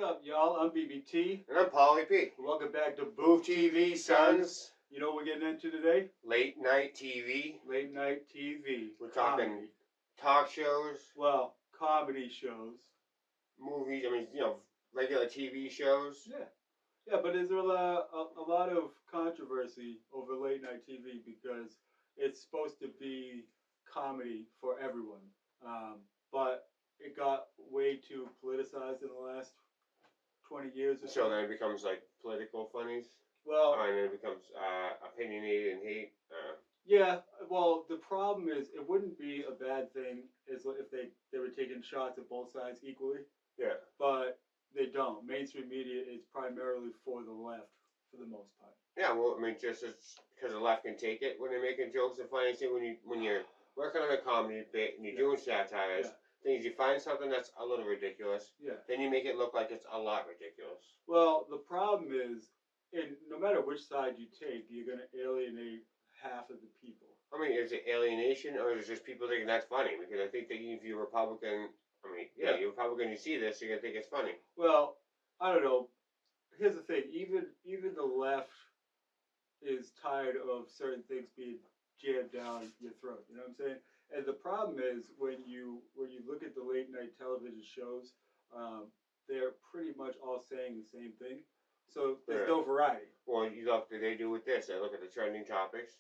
up, y'all? I'm BBT. And I'm Paulie P. Welcome back to Booth TV, sons. You know what we're getting into today? Late night TV. Late night TV. We're talking talk shows. Well, comedy shows. Movies, regular TV shows. Yeah. Yeah, but is there a lot of controversy over late night TV because it's supposed to be comedy for everyone. But it got way too politicized in the last 20 years or so. So then it becomes like political funnies. Well, and then it becomes opinionated and hate. Yeah, well, the problem is it wouldn't be a bad thing if they were taking shots at both sides equally. Yeah. But they don't. Mainstream media is primarily for the left for the most part. Yeah, well, just it's because the left can take it when they're making jokes and funny. See, when you're working on a comedy bit and you're doing satires, things you find something that's a little ridiculous. Yeah. Then you make it look like it's a lot ridiculous. Well, the problem is, no matter which side you take, you're going to alienate half of the people. I mean, is it alienation or is it just people thinking that's funny? Because I think that if you're Republican, you're Republican, you see this, you're going to think it's funny. Well, I don't know. Here's the thing. Even the left is tired of certain things being jammed down your throat. You know what I'm saying? And the problem is when you look at the late night television shows, they're pretty much all saying the same thing. So there's no variety. Well, you look, they do with this. They look at the trending topics.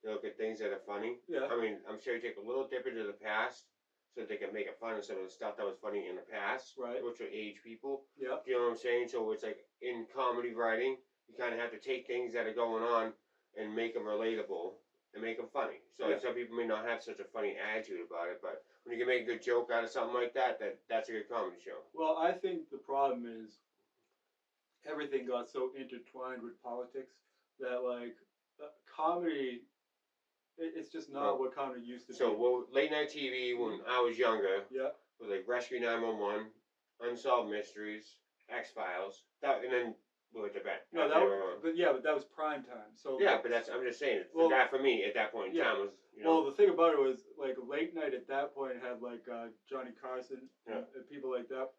They look at things that are funny. Yeah. I'm sure you take a little dip into the past so that they can make fun of some of the stuff that was funny in the past. Right. Which will age people. Yeah. Do you know what I'm saying? So it's like in comedy writing, you kind of have to take things that are going on and make them relatable and make them funny. So some people may not have such a funny attitude about it, but when you can make a good joke out of something like that, that's a good comedy show. Well, I think the problem is everything got so intertwined with politics that comedy, it's just not what comedy used to be. So late night TV when I was younger was like Rescue 911, Unsolved Mysteries, X-Files, and then we went to bed. No, but that was prime time. So but I'm just saying that for me at that point in time was. Well, the thing about it was like late night at that point had Johnny Carson and people like that.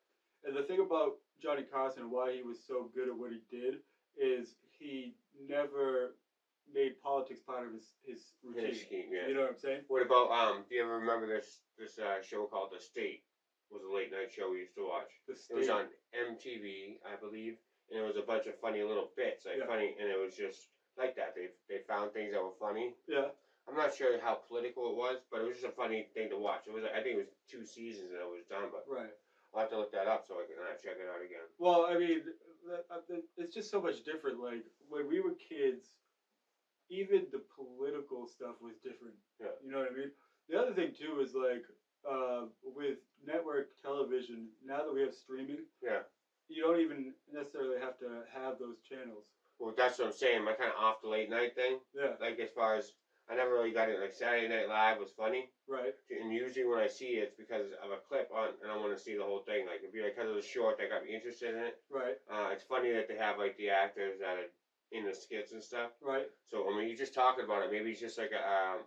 And the thing about Johnny Carson and why he was so good at what he did is he never made politics part of his routine. His scheme, yeah. You know what I'm saying? What about do you ever remember this show called The State? It was a late night show we used to watch. The State. It was on MTV, I believe, and it was a bunch of funny little bits, funny, and it was just like that. They found things that were funny. Yeah. I'm not sure how political it was, but it was just a funny thing to watch. It was I think it was 2 seasons and it was done, but I'll have to look that up so I can check it out again. Well, it's just so much different. Like when we were kids, even the political stuff was different. Yeah. You know what I mean? The other thing too is with network television, now that we have streaming, you don't even necessarily have to have those channels. Well, that's what I'm saying. My kind of off the late night thing. Yeah. Like as far as I never really got it. Like Saturday Night Live was funny. Right. And usually when I see it, it's because of a clip on, and I want to see the whole thing. Like it'd be because it was short that got me interested in it. Right. It's funny that they have the actors that are in the skits and stuff. Right. So you're just talking about it. Maybe it's just like a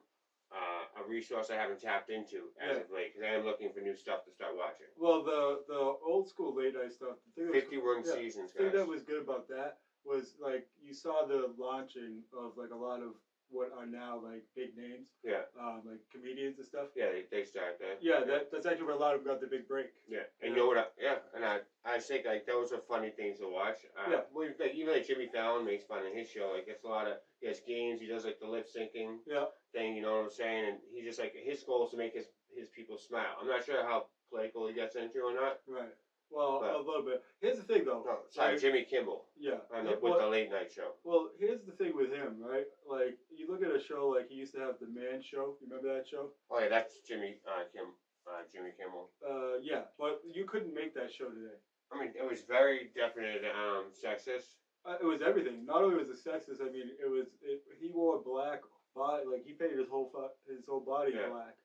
resource I haven't tapped into as of late because I am looking for new stuff to start watching. Well, the old school late night stuff. The thing 51 seasons. The thing that was good about that was you saw the launching of a lot of what are now big names. Yeah. Like comedians and stuff. Yeah, they started that. Yeah, that's actually where a lot of them got the big break. Yeah. And you know what? And I think those are funny things to watch. Well, even Jimmy Fallon makes fun of his show. It's a lot of he has games. He does the lip syncing thing. You know what I'm saying? And he just his goal is to make his people smile. I'm not sure how political he gets into or not. Right. Well, a little bit. Here's the thing, though. No, sorry, Jimmy Kimmel. Yeah. With the late night show. Well, here's the thing with him, right? You look at a show he used to have the Man Show. You remember that show? Oh yeah, that's Jimmy Kimmel. Yeah, but you couldn't make that show today. It was very definite sexist. It was everything. Not only was it sexist. He wore black body. He painted his whole body black.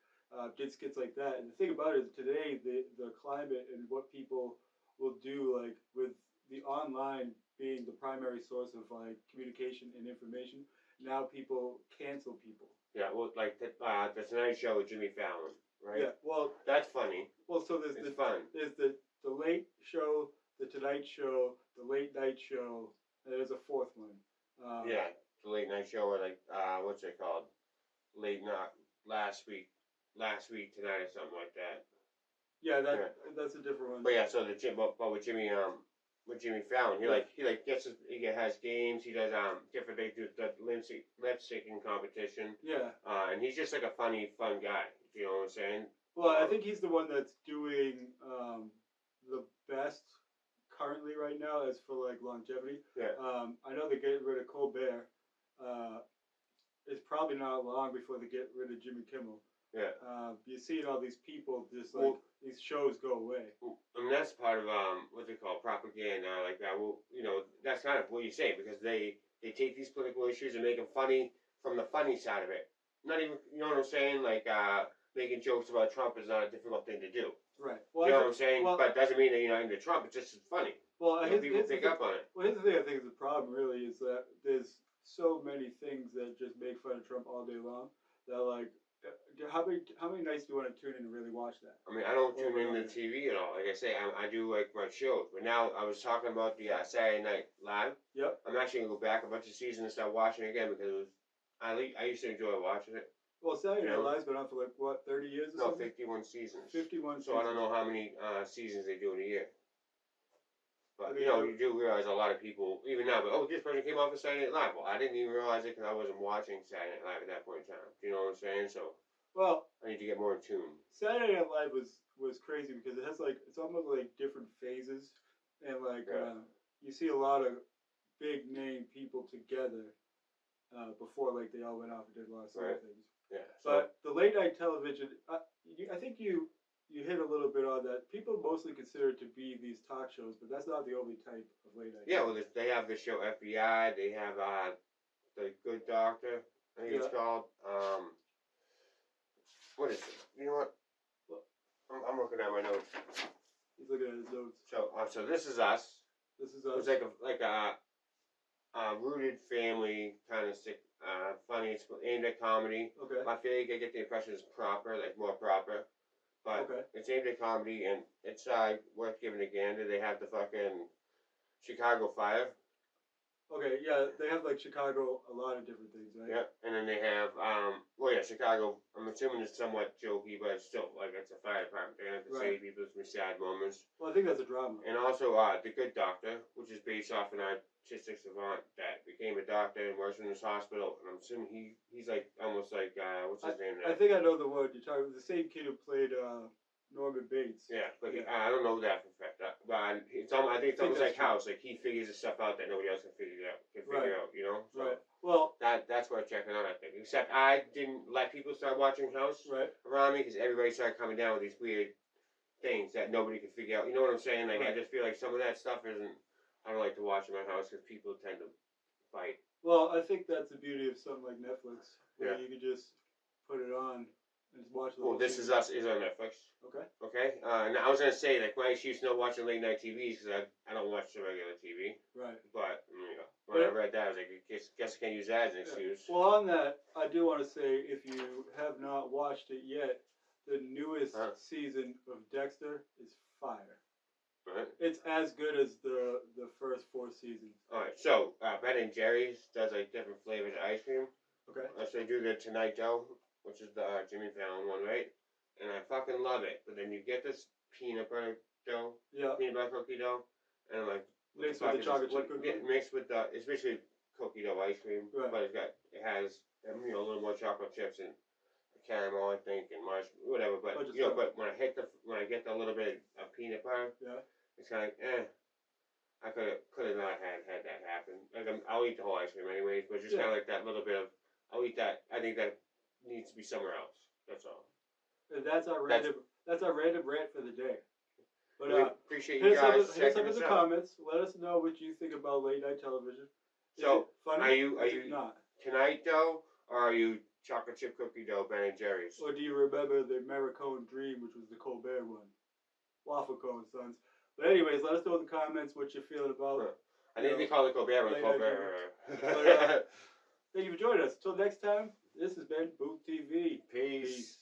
Did skits like that. And the thing about it is today, the climate and what people will do, with the online being the primary source of communication and information, now people cancel people. Yeah, well, the Tonight Show with Jimmy Fallon, right? Yeah, well, that's funny. Well, so there's fun. There's the late show, The Tonight Show, the Late Night Show, and there's a fourth one. Yeah, the Late Night Show, or like what's it called? Late Night last week tonight or something like that. Yeah, that's a different one. But yeah, so but with Jimmy Fallon, he has games. He does different things. Do the lip syncing competition. Yeah. And he's just like a fun guy. You know what I'm saying? Well, I think he's the one that's doing the best currently right now as for like longevity. Yeah. I know they get rid of Colbert. It's probably not long before they get rid of Jimmy Kimmel. Yeah. You see all these people just like these shows go away. And that's part of what's it called, propaganda like that. Well, that's kind of what you say, because they take these political issues and make them funny from the funny side of it. Not even, you know what I'm saying? Like making jokes about Trump is not a difficult thing to do. Right. Well, you know what I'm saying? Well, but it doesn't mean that you're not into Trump. It's just funny. Well, people pick up on it. Well, here's the thing I think is the problem really is that there's so many things that just make fun of Trump all day long that like, how many nights do you want to tune in and really watch that? I mean, I don't tune in to TV at all. Like I say, I do like my shows. But now I was talking about the Saturday Night Live. Yep. I'm actually going to go back a bunch of seasons and start watching it again because I used to enjoy watching it. Well, Saturday Night Live's been on for like, what, 30 years or something? 51 seasons. 51 seasons. So I don't know how many seasons they do in a year. But, you do realize a lot of people, even now, but, this person came off of Saturday Night Live. Well, I didn't even realize it because I wasn't watching Saturday Night Live at that point in time. Do you know what I'm saying? So, well, I need to get more in tune. Saturday Night Live was crazy because it has like, it's almost like different phases. And like, you see a lot of big name people together before like they all went off and did a lot of side things. Yeah. But the late night television, I think you hit a little bit on that. People mostly consider it to be these talk shows, but that's not the only type of late night. Yeah, well, they have the show FBI. They have the Good Doctor. I think it's called. What is it? You know what? I'm looking at my notes. He's looking at his notes. So This Is Us. This Is Us. It's like a rooted family kind of sick, funny. It's aimed at comedy. Okay. I feel like I get the impression it's proper, like more proper. But it's aimed at comedy, and it's worth giving a gander. They have the fucking Chicago Fire. Okay, yeah, they have like Chicago, a lot of different things, right? Yeah, and then they have, Chicago, I'm assuming it's somewhat jokey, but it's still, like, it's a fire department. They have to save people from sad moments. Well, I think that's a drama. And also, The Good Doctor, which is based off an artistic savant that became a doctor and works in this hospital. And I'm assuming he's like, almost like, what's his name now? I think I know the word you're talking about. The same kid who played Norman Bates. Yeah, but I don't know that for a fact. But I think it's almost like House. Like, he figures the stuff out that nobody else can figure out, you know? So right. Well, that's worth checking out, I think. Except I didn't let people start watching House around me because everybody started coming down with these weird things that nobody could figure out. You know what I'm saying? Like, I just feel like some of that stuff isn't, I don't like to watch in my house because people tend to fight. Well, I think that's the beauty of something like Netflix. Where you can just put it on and just watch the whole This Is Us is on Netflix. Okay. Okay. Now I was gonna say, like, my excuse not watching late night TV because I don't watch the regular TV. Right. But when I read that, I was like, I guess I can't use that as an excuse. Well, on that, I do want to say, if you have not watched it yet, the newest season of Dexter is fire. Right. It's as good as the first 4 seasons. All right. So Ben and Jerry's does like different flavors of ice cream. Okay. So they do the Tonight Dough, which is the Jimmy Fallon one, right? And I fucking love it. But then you get this peanut butter dough, peanut butter cookie dough, and I'm like, mixed with the chocolate chip cookie. Mixed with it's basically cookie dough ice cream, but it has a little more chocolate chips and caramel, I think, and marshmallow, whatever. But but when I get the little bit of peanut butter, it's kind of like I could have not had that happen. Like I'll eat the whole ice cream anyways, but just kind of like that little bit of I'll eat that. I think that needs to be somewhere else. That's all. And that's our random rant for the day. But we appreciate you guys hit some of the comments. Let us know what you think about late night television. So funny? Are you not Tonight Dough, or are you chocolate chip cookie dough Ben and Jerry's? Or do you remember the Americone Dream, which was the Colbert one? Waffle cone, sons. But anyways, let us know in the comments what you're feeling about. I think they call it Colbert one. Colbert. But, thank you for joining us. Till next time, this has been Booth TV. Peace.